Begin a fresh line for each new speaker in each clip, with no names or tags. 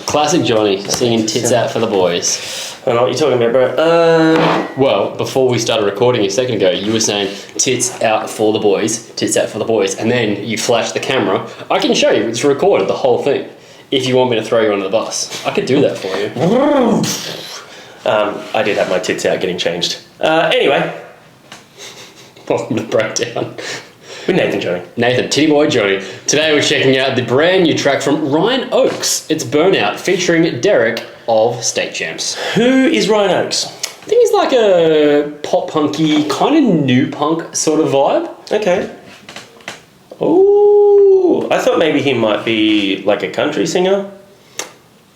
Classic Johnny, singing Tits Out for the Boys.
I don't know what you're talking about, bro.
Well, before we started recording a second ago, you were saying tits out for the boys, tits out for the boys, and then you flashed the camera. I can show you, it's recorded, the whole thing. If you want me to throw you under the bus, I could do that for you.
I did have my tits out getting changed. Anyway.
Welcome to the breakdown.
With Nathan Johnny.
Nathan, Titty Boy Johnny. Today we're checking out the brand new track from Ryan Oakes. It's Burnout, featuring Derick of State Champs.
Who is Ryan Oakes?
I think he's like a pop-punky, kind of new punk sort of vibe.
Okay. Oh, I thought maybe he might be like a country singer.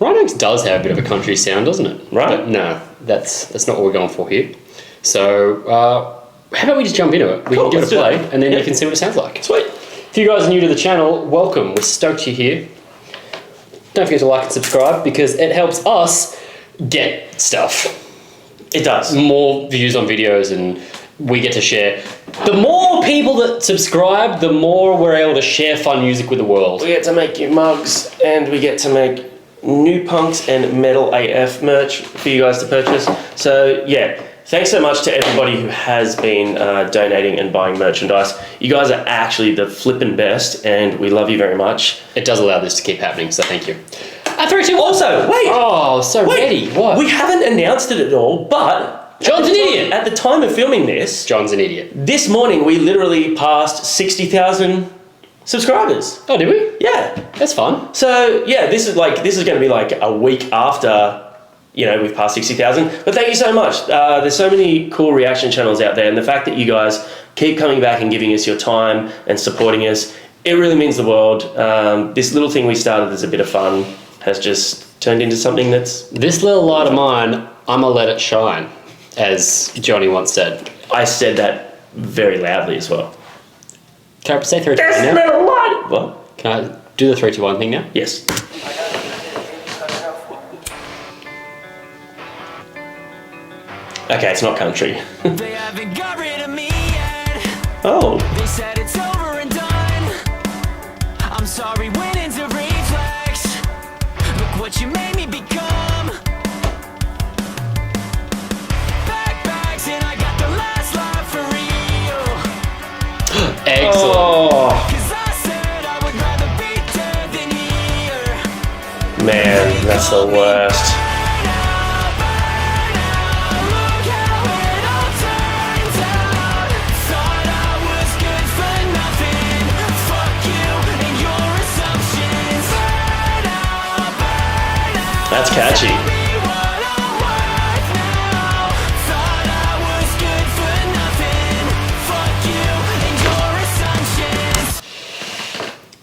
Ryan Oakes does have a bit of a country sound, doesn't it?
Right.
But no, that's not what we're going for here. So, how about we just jump into it? We can give it a play, and then you can see what it sounds like.
Sweet.
If you guys are new to the channel, welcome. We're stoked you're here. Don't forget to like and subscribe because it helps us get stuff.
It does.
More views on videos and we get to share. The more people that subscribe, the more we're able to share fun music with the world.
We get to make you mugs and we get to make new punks and metal AF merch for you guys to purchase. So yeah, thanks so much to everybody who has been donating and buying merchandise. You guys are actually the flippin' best and we love you very much.
It does allow this to keep happening, so thank you. 3, 2, 1.
Also, wait!
Oh, so ready. What?
We haven't announced it at all, but...
John's an idiot!
At the time of filming this...
John's an idiot.
This morning, we literally passed 60,000 subscribers.
Oh, did we?
Yeah.
That's fun.
So, yeah, this is going to be like a week after, we've passed 60,000. But thank you so much. There's so many cool reaction channels out there, and the fact that you guys keep coming back and giving us your time and supporting us, it really means the world. This little thing we started as a bit of fun has just turned into something that's...
This little light of mine, I'ma let it shine, as Johnny once said.
I said that very loudly as well.
Can I say 3, 2, 1
This
now?
little light... What?
Can I do the 3, 2, 1 thing now?
Yes. Okay, it's not country.
They haven't got rid of me yet.
Oh.
They said it's over and done. I'm sorry, went into reflex. Look what you made me become. Backpacks and I got the last laugh for real.
Excellent.
Oh.
'Cause I said I would rather be dead than here.
Man, that's the worst. That's catchy.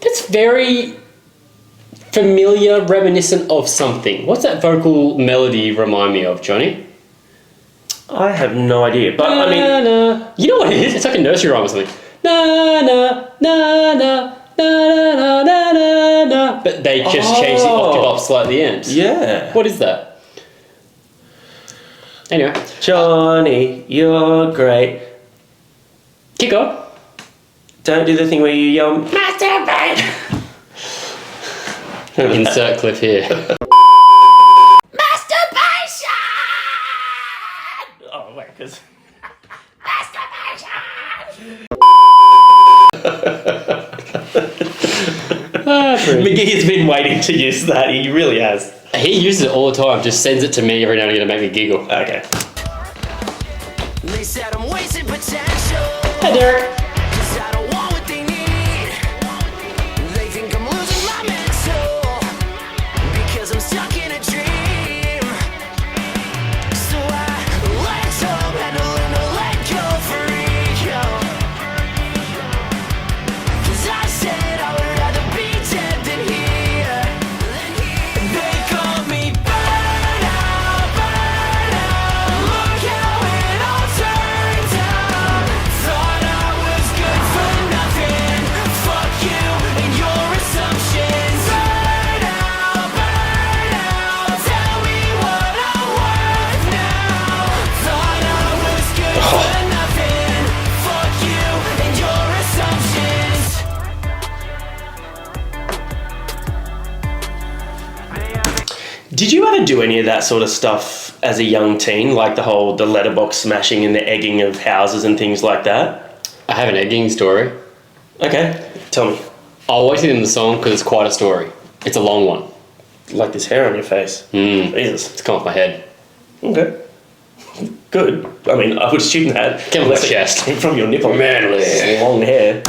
That's very familiar, reminiscent of something. What's that vocal melody remind me of, Johnny?
I have no idea, but
Na,
I mean...
na. You know what it is? It's like a nursery rhyme or something. Na na na na. Na, na, na, na, na. But they just changed the octave up slightly at the end.
Yeah.
What is that? Anyway.
Johnny, you're great.
Kick on.
Don't do the thing where you yell, masturbate!
Insert clip here.
Masturbation!
Oh, wait, because... McGee has been waiting to use that. He really has.
He uses it all the time, just sends it to me every now and again to make me giggle.
Okay.
They said I'm wasting potential.
Hey, Derick.
'Cause I don't want what they need. They think I'm losing my mental because I'm stuck in a dream. So I let go and I learn to let go for ego. 'Cause I said I would rather be dead than here. They call me Burnout, Burnout. Look how it all turned out. Thought I was
Did you ever do any of that sort of stuff as a young teen, like the letterbox smashing and the egging of houses and things like that?
I have an egging story.
Okay, tell me.
I'll wait it in the song because it's quite a story. It's a long one.
Like this hair on your face. Jesus.
It's come off my head.
Okay. Good. I mean, I would assume that.
Came off my chest.
Came from your nipple.
Manly.
It's long hair.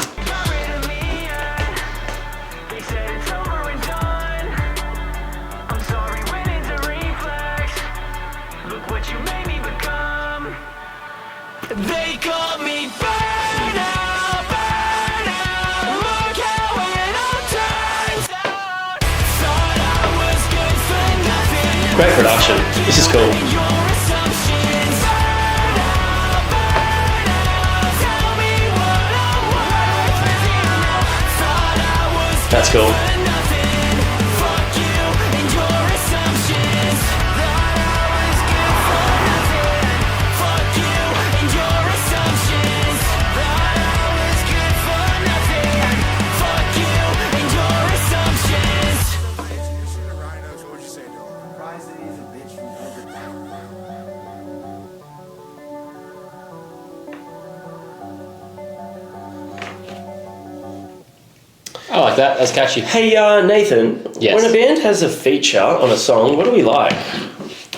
They call me Burnout, Burnout. Look how it all turns out. Thought I was good for nothing.
Great production. This is cool.
Your assumptions. Burnout, Burnout. Tell me what I'm worth with you now. Thought I was
That's cool.
good for nothing. Fuck you and your assumptions. Thought I was good for nothing. Fuck you and your assumptions. Thought I was good for nothing. Fuck you and your assumptions.
I like that. That's catchy.
Hey, Nathan.
Yes.
When a band has a feature on a song, what do we like?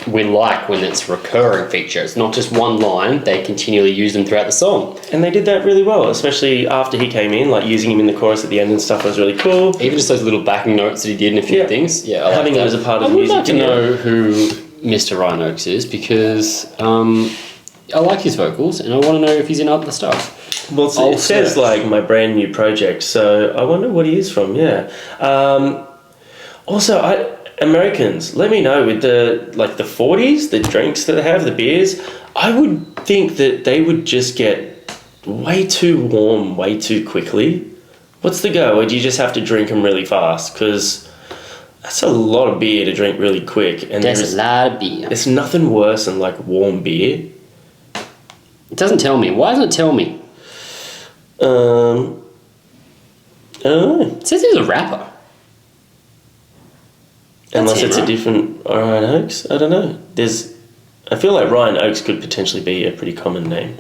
We like when it's recurring features, not just one line. They continually use them throughout the song.
And they did that really well, especially after he came in, like using him in the chorus at the end and stuff was really cool.
Even just those little backing notes that he did in a few
Yeah.
things. Yeah, I like
Having
that.
him as a part of
I
the
would
music
like to
video.
know who Mr. Ryan Oakes is because I like his vocals and I want to know if he's in other stuff.
Well,
I'll
it says
search.
like my brand new project, so I wonder what he is from. Yeah. Also, Americans, let me know with the 40s, the drinks that they have, the beers. I would think that they would just get way too warm way too quickly. What's the go? Or do you just have to drink them really fast? Because that's a lot of beer to drink really quick, and
That's a lot of beer.
there's nothing worse than like warm beer.
It doesn't tell me. Why doesn't it tell me?
I don't know.
It says he's a rapper.
Unless
him,
it's
right?
a different Ryan Oakes. I don't know. I feel like Ryan Oakes could potentially be a pretty common name.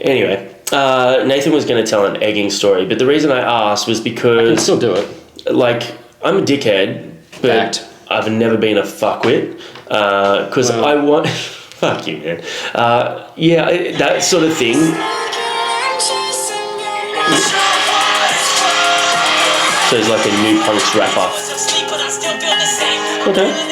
Anyway, Nathan was going to tell an egging story, but the reason I asked was
I can
because,
still do it.
like, I'm a dickhead, but
Fact.
I've never been a fuckwit. Because
Well.
I want... Fuck you, man. That sort of thing. So he's like a new punks rapper. Okay.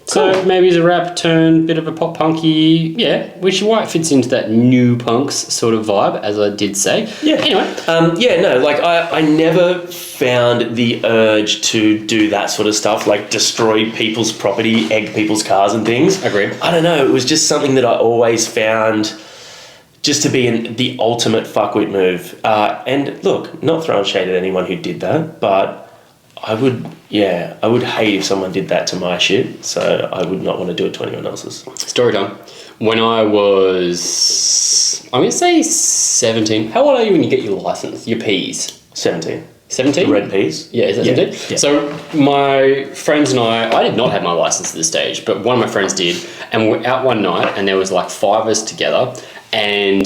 So maybe he's a rap turned bit of a pop punky, yeah, which White fits into that new punks sort of vibe, as I did say.
Yeah.
Anyway.
I never found the urge to do that sort of stuff, like destroy people's property, egg people's cars and things.
Agreed.
I don't know, it was just something that I always found just to be the ultimate fuckwit move. And look, not throwing shade at anyone who did that, but I would hate if someone did that to my shit, so I would not want to do it to anyone else's.
Story time. When I was, I'm going to say 17. How old are you when you get your license? Your Ps?
17.
17?
The red peas?
Yeah, is that
Yeah,
17?
yeah.
So my friends and I did not have my license at this stage, but one of my friends did, and we were out one night, and there was like 5 of us together, and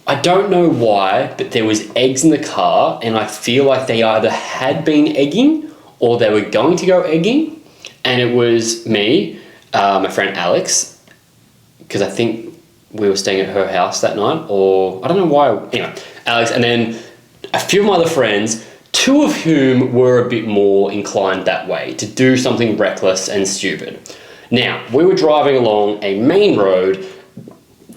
I don't know why, but there was eggs in the car, and I feel like they either had been egging or they were going to go egging, and it was me, my friend Alex, because I think we were staying at her house that night, or I don't know why. Anyway, Alex, and then a few of my other friends, 2 of whom were a bit more inclined that way, to do something reckless and stupid. Now, we were driving along a main road.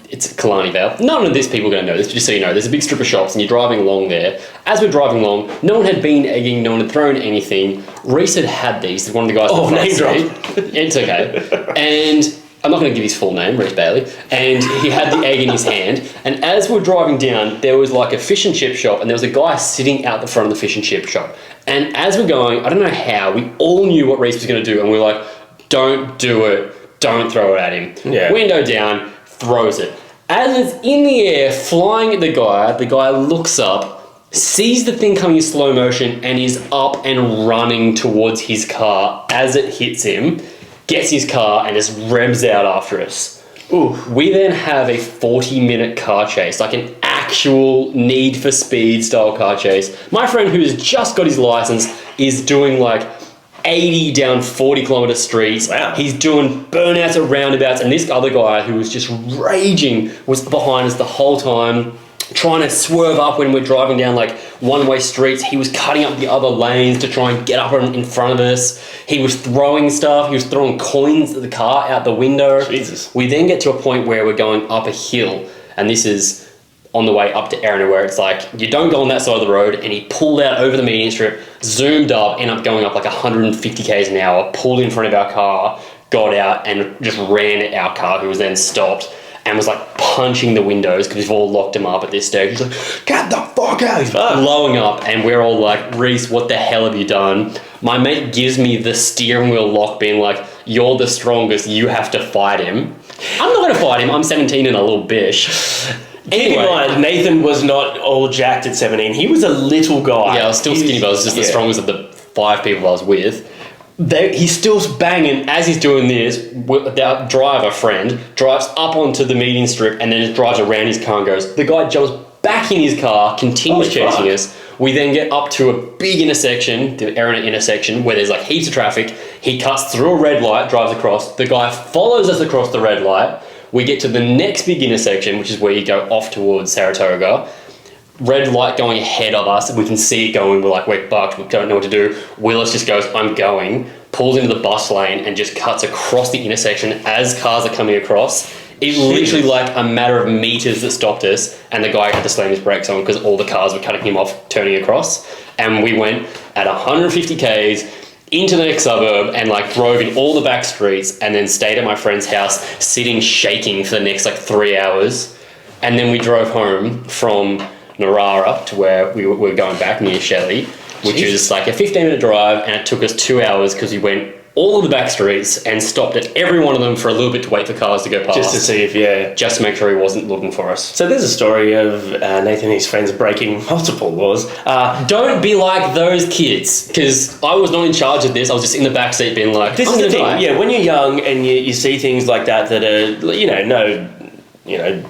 It's Killarney Vale. None of these people are going to know this, but just so you know, there's a big strip of shops and you're driving along there. As we're driving along, no one had been egging, no one had thrown anything. Reese had these, one of the guys in the front
name
seat. It's okay. And I'm not going to give his full name, Reese Bailey. And he had the egg in his hand. And as we're driving down, there was like a fish and chip shop and there was a guy sitting out the front of the fish and chip shop. And as we're going, I don't know how, we all knew what Reese was going to do. And we were like, don't do it. Don't throw it at him.
Yeah.
Window down, throws it. As it's in the air, flying at the guy looks up, sees the thing coming in slow motion, and is up and running towards his car as it hits him. gets his car and just revs out after us.
Ooh.
We then have a 40-minute car chase, like an actual Need for Speed style car chase. My friend who's just got his license is doing like 80 down 40-kilometer streets.
Wow.
He's doing burnouts at roundabouts, and this other guy who was just raging was behind us the whole time, trying to swerve up when we're driving down like one-way streets. He was cutting up the other lanes to try and get up in front of us. He was throwing stuff. He was throwing coins at the car out the window.
Jesus.
We then get to a point where we're going up a hill, and this is on the way up to Erina, where it's like, you don't go on that side of the road, and he pulled out over the median strip, zoomed up, ended up going up like 150 k's an hour, pulled in front of our car, got out, and just ran at our car, who was then stopped, and was like punching the windows because we've all locked him up at this stage. He's like, get the fuck out! He's blowing up, and we're all like, Reese, what the hell have you done? My mate gives me the steering wheel lock, being like, you're the strongest, you have to fight him. I'm not gonna fight him, I'm 17 and a little bish.
Keep in mind, Nathan was not all jacked at 17. He was a little guy.
Yeah, I was still skinny, but I was just the strongest of the 5 people I was with. He's still banging as he's doing this. The driver friend drives up onto the median strip and then just drives around his car and goes. The guy jumps back in his car, continues chasing us. We then get up to a big intersection, the Erina intersection, where there's like heaps of traffic. He cuts through a red light, drives across. The guy follows us across the red light. We get to the next big intersection, which is where you go off towards Saratoga. Red light going ahead of us. We can see it going. We're like, we're bucked. We don't know what to do. Willis just goes, I'm going. Pulls into the bus lane and just cuts across the intersection as cars are coming across. It literally like a matter of meters that stopped us, and the guy had to slam his brakes on because all the cars were cutting him off, turning across. And we went at 150 k's into the next suburb and like drove in all the back streets and then stayed at my friend's house sitting shaking for the next like 3 hours. And then we drove home from Narara to where we were going back near Shelley, which is like a 15-minute drive, and it took us 2 hours because we went all of the back streets and stopped at every one of them for a little bit to wait for cars to go past.
Just to see if,
just to make sure he wasn't looking for us.
So there's a story of Nathan and his friends breaking multiple laws.
Don't be like those kids, because I was not in charge of this. I was just in the back seat being like,
this is the thing. Yeah, when you're young and you see things like that are, no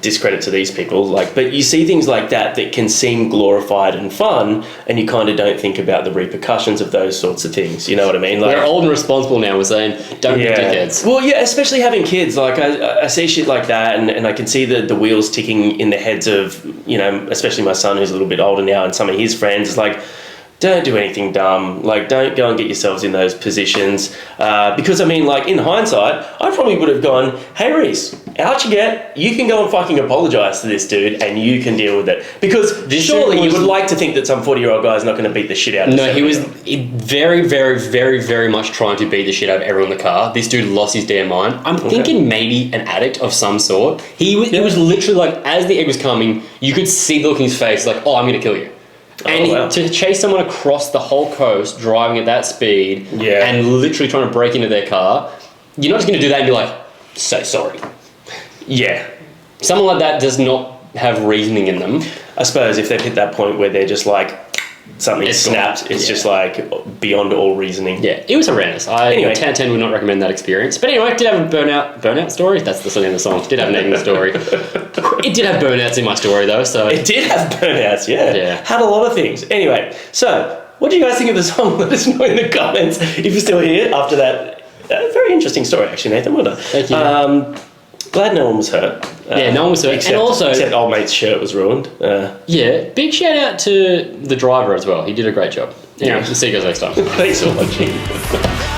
discredit to these people, but you see things like that can seem glorified and fun, and you kind of don't think about the repercussions of those sorts of things. You know what I mean?
We're old and responsible now. We're saying, don't be dickheads.
Well, yeah, especially having kids. I see shit like that, and I can see the wheels ticking in the heads of, especially my son, who's a little bit older now, and some of his friends. Don't do anything dumb. Don't go and get yourselves in those positions. Because, in hindsight, I probably would have gone, hey, Reese, out you get. You can go and fucking apologise to this dude and you can deal with it. Because surely you would like to think that some 40-year-old guy is not going to beat the shit out of
No, he was very, very, very, very much trying to beat the shit out of everyone in the car. This dude lost his damn mind. I'm thinking maybe an addict of some sort. It was literally as the egg was coming, you could see the look in his face oh, I'm going to kill you. And to chase someone across the whole coast, driving at that speed, and literally trying to break into their car, you're not just going to do that and be like, so sorry.
Yeah.
Someone like that does not have reasoning in them.
I suppose if they've hit that point where they're just something snapped, it's just beyond all reasoning.
Yeah, it was horrendous. Anyway, 10 out of 10 would not recommend that experience. But anyway, it did have a burnout story. That's the name of the song. It did have an ending story. It did have burnouts in my story though. So
it did have burnouts. Yeah. Had a lot of things. Anyway, so what do you guys think of the song? Let us know in the comments if you're still here after that. Very interesting story, actually, Nathan. Well done.
Thank you.
Glad no one was hurt.
No one was hurt.
Except old mate's shirt was ruined.
Big shout out to the driver as well. He did a great job. Anyway, see you guys next time.
Thanks for watching.